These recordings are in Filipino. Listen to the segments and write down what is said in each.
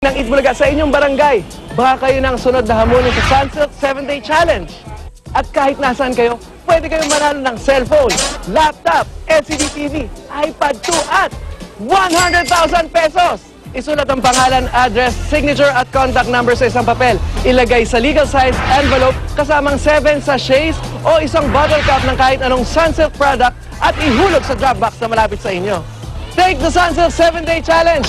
ng Itbulaga sa inyong barangay. Baka kayo ng sunod na hamunin sa Sunsilk 7-Day Challenge. At kahit nasaan kayo, pwede kayong manalo ng cellphone, laptop, LCD TV, iPad 2 at 100,000 pesos! Isulat ang pangalan, address, signature at contact number sa isang papel. Ilagay sa legal size envelope kasamang 7 sachets o isang bottle cap ng kahit anong Sunsilk product at ihulog sa drop box na malapit sa inyo. Take the Sunsilk 7-Day Challenge!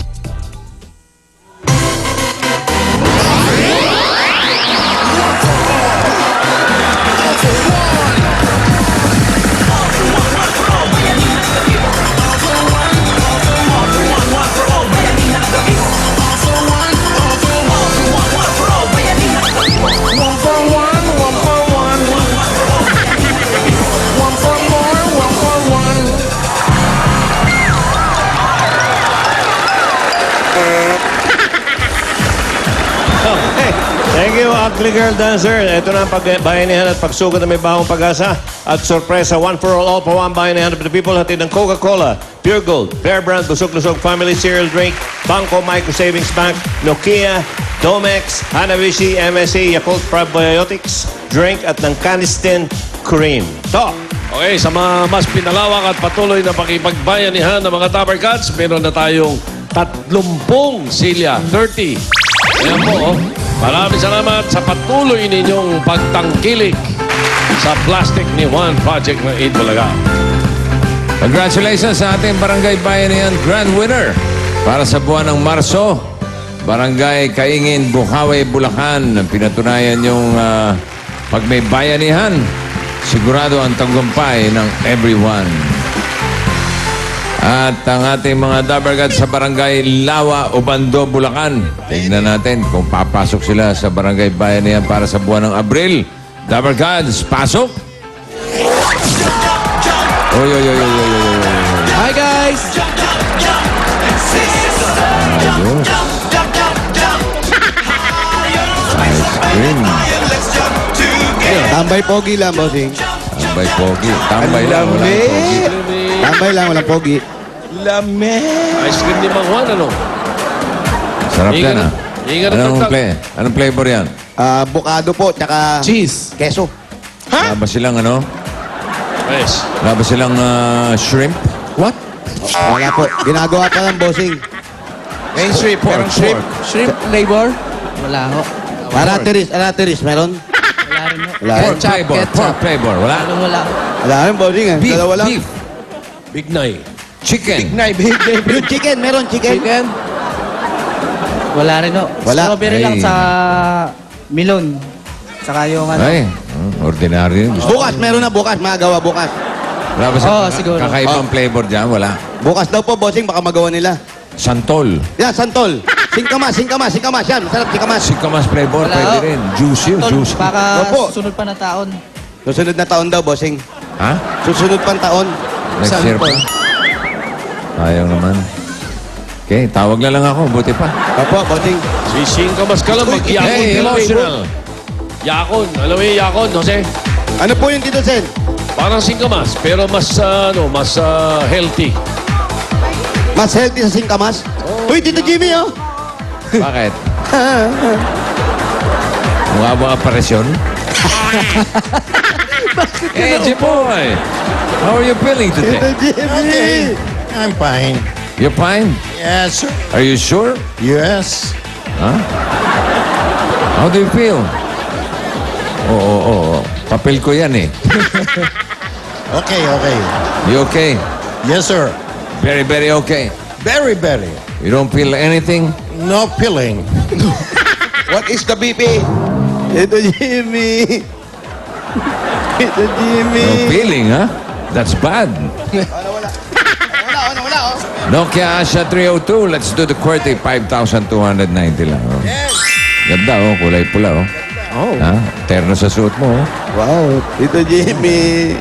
Thank you, Ugly Girl Dancer. Ito na ang pagbayanihan at pagsugod na may bahong pag-asa. At sorpresa, one for all for one bayanihan of the people. Hatid ng Coca-Cola, Pure Gold, Bear Brand, Busog-Lusog Family Cereal Drink, Bangko Micro Savings Bank, Nokia, Domex, Hanabishi, MSC, Yakult Probiotics Drink at ng Canistin Cream. To! Okay, sa mga mas pinalawak at patuloy na pakipagbayanihan ng mga Tower Cats, meron na tayong 30 silya, 30. Ayan po, oh. Maraming salamat sa patuloy ninyong pagtangkilik sa Plastic ni Juan Project ng Itbulaga. Congratulations sa ating Barangay Bayanihan Grand Winner para sa buwan ng Marso. Barangay Kaingin, Bukawi, Bulacan. Pinatunayan yung pag may bayanihan, sigurado ang tagumpay ng everyone. At ang ating mga Dabargad sa Barangay Lawa, Ubando, Bulacan. Tignan natin kung papasok sila sa Barangay Bayanihan para sa buwan ng Abril. Dabargads, pasok! Oy, oy, oy, oy, oy, oy. Hi guys! Ayos. Ice cream. Tambay pogi lang, bossing. Tambay pogi. Tambay lang, walang pogi. Tambay lang, walang pogi. Lame! Ice cream ni Mang Juan, ano? Sarap yan, ah. Ingat ang tagtag. Anong flavor yan? Bukado po, tsaka Cheese! keso. Wala ba silang ano? Yes. Wala ba silang shrimp? What? Wala po. Ginagawa pa lang, bossing. Main shrimp, Pork, merong shrimp. pork. Shrimp flavor? Wala ho. Aratiris, meron? Wala rin ho. Wala rin. Pork flavor. Pork flavor. Wala? Wala. Wala rin, bossing. Beef. Dalawa lang. Beef. Big Nay. Chicken. Yung chicken, meron chicken. Chicken? Wala rin ho. Wala. Strawberry lang Ay. sa milon. Saka yung ano. Ay, ordinary. Gusto. Bukas, meron na bukas. Magawa bukas. Wala ba Oo, siguro. kakaibang flavor dyan? Wala. Bukas daw po, bossing. Baka magawa nila. Santol. Yan, santol. Singkamas. Yan, masarap singkamas. Sikamas flavor. Wala, Pwede oh. rin. Juicy. Tol, Juicy. baka Opo. susunod pa na taon. Susunod na taon daw, bossing. Ha? Susunod pang taon. Next year pa. Ayaw naman. Okay, tawag na lang ako. Buti pa. Opo, bossing. Sising ka mas ka lang, mag-yakon. Hey, emotional. Yakon. Alam mo yung yakon, Jose? Ano po yung Tito Sen? Parang singkamas, pero mas, mas healthy. Mas healthy sa singkamas? Uy, Tito Jimmy, oh. Bakit? Mukha ba aparisyon? Hey, Jipoy! How are you feeling today? Tito Jimmy! I'm fine. You're fine? Yes, sir. Are you sure? Yes. Huh? How do you feel? Oo. Papel ko yan eh. Okay, okay. You okay? Yes, sir. Very, very okay. Very, very. You don't feel anything? No pilling. What is the BP? Tito Jimmy! Tito Jimmy! No feeling, huh? That's bad. Wala, oh. Nokia Asha 302. Let's do the QWERTY. 5,290 lang. Oh. Yes! Ganda, oh. Kulay pula, oh. Oh. Ha? Terno sa suot mo, oh. Wow, Tito Jimmy!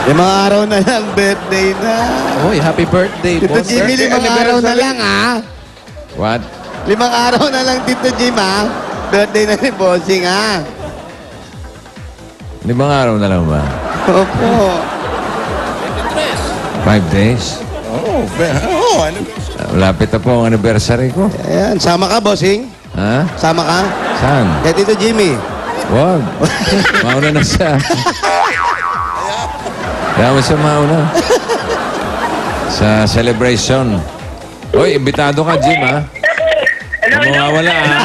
Yung mga araw na lang, birthday na. Uy, happy birthday, Tito boss. Jimmy, 5 araw na lang, ah. What? 5 araw na lang, Tito Jim, ah. Birthday na ni Bossing, ah. 5 araw na lang ba? Opo. 5 days? Oo. Ano? Malapit na po ang anniversary ko. Ayan, sama ka, bossing. Ha? Sama ka. Saan? Kaya Tito Jimmy. Wag. Mauna na siya. Kaya mo siya mauna. Sa celebration. Hoy, imbitado ka, Jim, ha? Huwag mawawala, ha?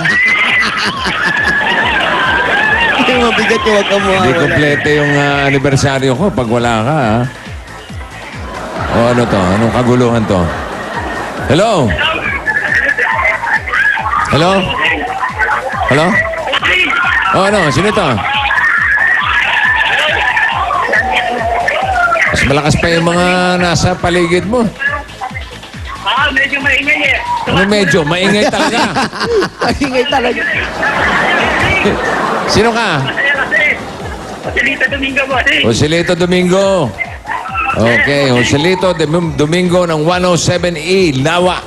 Yung mabigat yung wag ka mo. Hindi kompleto yung anibersaryo ko pag wala ka, ha? O ano to? Anong kaguluhan to? Hello? Hello? Hello? O ano? Sino to? Mas malakas pa yung mga nasa paligid mo. Medyo maingay eh. Ano medyo? Maingay talaga. Ingay talaga. Sino ka? Joselito Domingo po. Joselito Domingo. Okay, Joselito Domingo ng 107E, Lawa.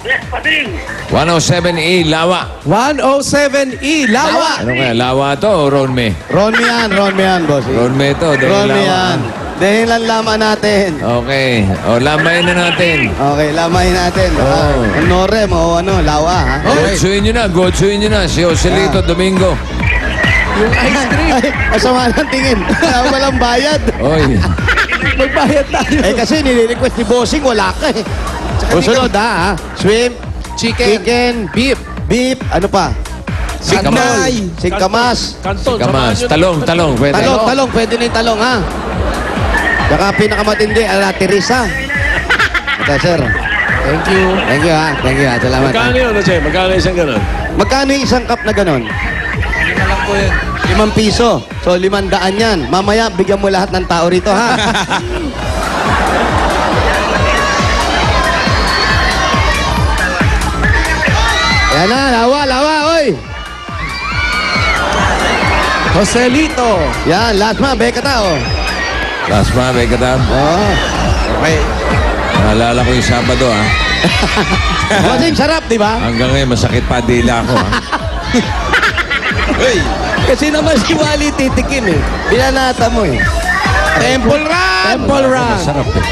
Yes, pating. 107E, Lawa. 107E, Lawa. Ano kaya? Lawa to o Ronme? Ron me yan, bossing. Ronme to. dahil Ron me Lawa. yan. Dahil lang laman natin. Okay. O, lamay na natin. Okay, lamay natin. Oh. Norem o ano, lawa, ha? Godsuin nyo na. Si Joselito Domingo. Yung ice cream. Ay, masama ng tingin. Walang bayad. Oy. Magbayad tayo. Eh kasi nilirequest ni Bossing, wala ka eh. Susunod ha. Shrimp, chicken, beef, ano pa? Sikamas. Singkamas. Kanton. Kamas. samahan nyo na. Talong. Pwede. Talong. Pwede na yung talong, ha? Saka pinakamatindi, Teresa. Ito, sir. Thank you. Thank you, ha? Salamat. ha? Magkano yun, Jose? Magkano isang ganun? Magkano yung isang cup na ganon? 5 piso. So, 500 yan. Mamaya, bigyan mo lahat ng tao rito, ha? Ayan na, lawa, oy! Joselito. Yan, last ma, beka tao. Last ma, may katam. Oh. Okay. Naalala ko yung Sabado, ha? Bossing, sarap, di ba? Hanggang ngayon, masakit pa dila ko, ha? Kasi naman si Wally titikim eh. Binanata mo eh. Temple Run! Masarap, eh.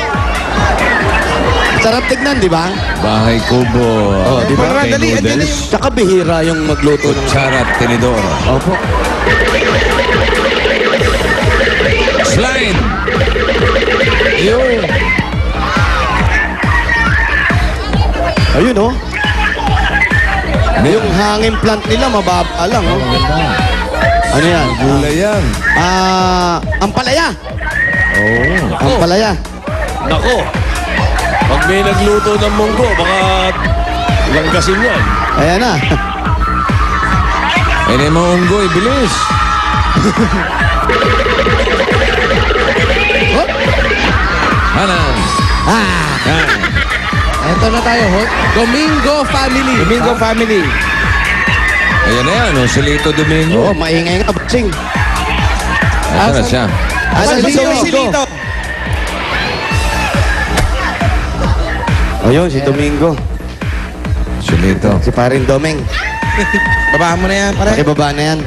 Sarap tignan, di ba? Bahay kubo. Oh, di ba? Kay noodles. Tsaka bihira yung magluto ng... Kutsara at tinidor. Opo. Slide! Yun. Ayun oh. Yung hangin plant nila, mababa lang oh. Ano yan? Gulay yan. Ampalaya. Oo. Ampalaya. Nako. Pag may nagluto ng munggo, baka langgasin yan. Ayan na. Eh, na yung mga unggoy, bilis. Hanan. Ito na tayo. Domingo Family. Domingo family. Ayan na yan, Joselito Oh, Domingo. maingay nga, bossing. Asa na siya? Asa si Domingo? Ayun, si Domingo. Joselito. Si paring Domeng. Babaan mo na yan, pare. Pakibaba na yan.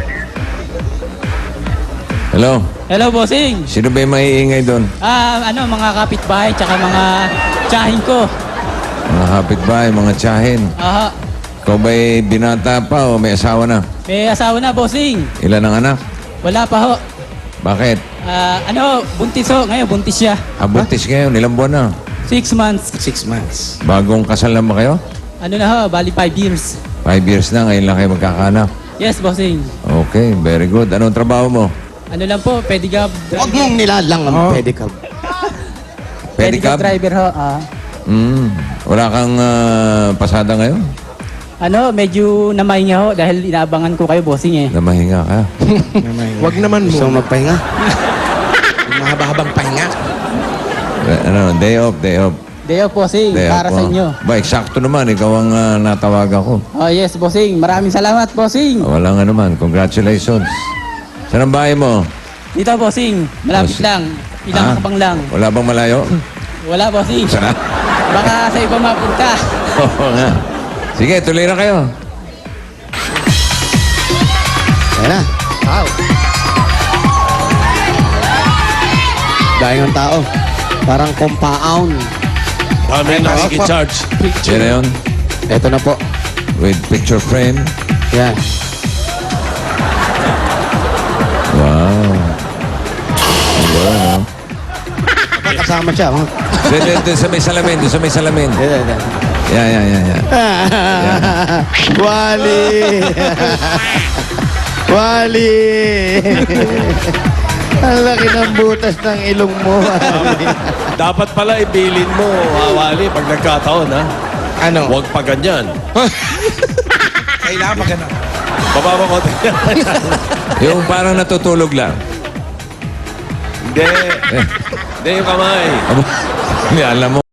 Hello? Hello, bossing. Sino ba yung maiingay doon? Mga kapitbahay tsaka mga tsahin ko. Mga kapitbahay, mga tsahin. Aha. Ikaw ba'y binata pa o may asawa na? May asawa na, bossing. Ilan ang anak? Wala pa ho. Bakit? Buntis ho. Ngayon, buntis siya. Buntis ngayon, ilang buwan na? 6 months. 6 months. Bagong kasal na ba kayo? Ano na ho, bali 5 years. 5 years na, ngayon lang kayo magkakanak. Yes, bossing. Okay, very good. Anong trabaho mo? Ano lang po, pedicab. Huwag mong nilalang ang pedicab. Pedicab? driver ho. Wala kang pasada ngayon? Medyo namahinga ho dahil inaabangan ko kayo, bossing eh. Namahinga ka. Wag naman Gusto mo. mo magpahinga? Mahaba-habang pahinga. Day off. Day off, bossing. Day Para off, sa oh. inyo. Ba, eksakto naman. Ikaw ang natawag ako. Oh, yes, bossing. Maraming salamat, bossing. Wala nga naman. Congratulations. Saan ang bahay mo? Dito, bossing. Malapit Bossing. lang. Ilang Ah? kabang lang. Wala bang malayo? Wala, bossing. Saan? Baka sa iba mapunta. Oo nga. Sige, tuloy na kayo. Ayan na. Wow. Dahil ng tao. Parang compound. Kami nakikicharge. Yan na yun. Ito na po. With picture frame. Yan. Wow. Wow. Kasama siya. Oh. Doon sa may salamin. Doon sa may salamin. Yan. Wally! Wally! Ang laki ng butas ng ilong mo, Wally. Dapat pala ibilin mo, Wally, pag nagkataon, ha? Ano? Huwag pa ganyan. Kailangan maganda. Bababa ko. Yung parang natutulog lang. Hindi. Hindi yung kamay. Alam mo.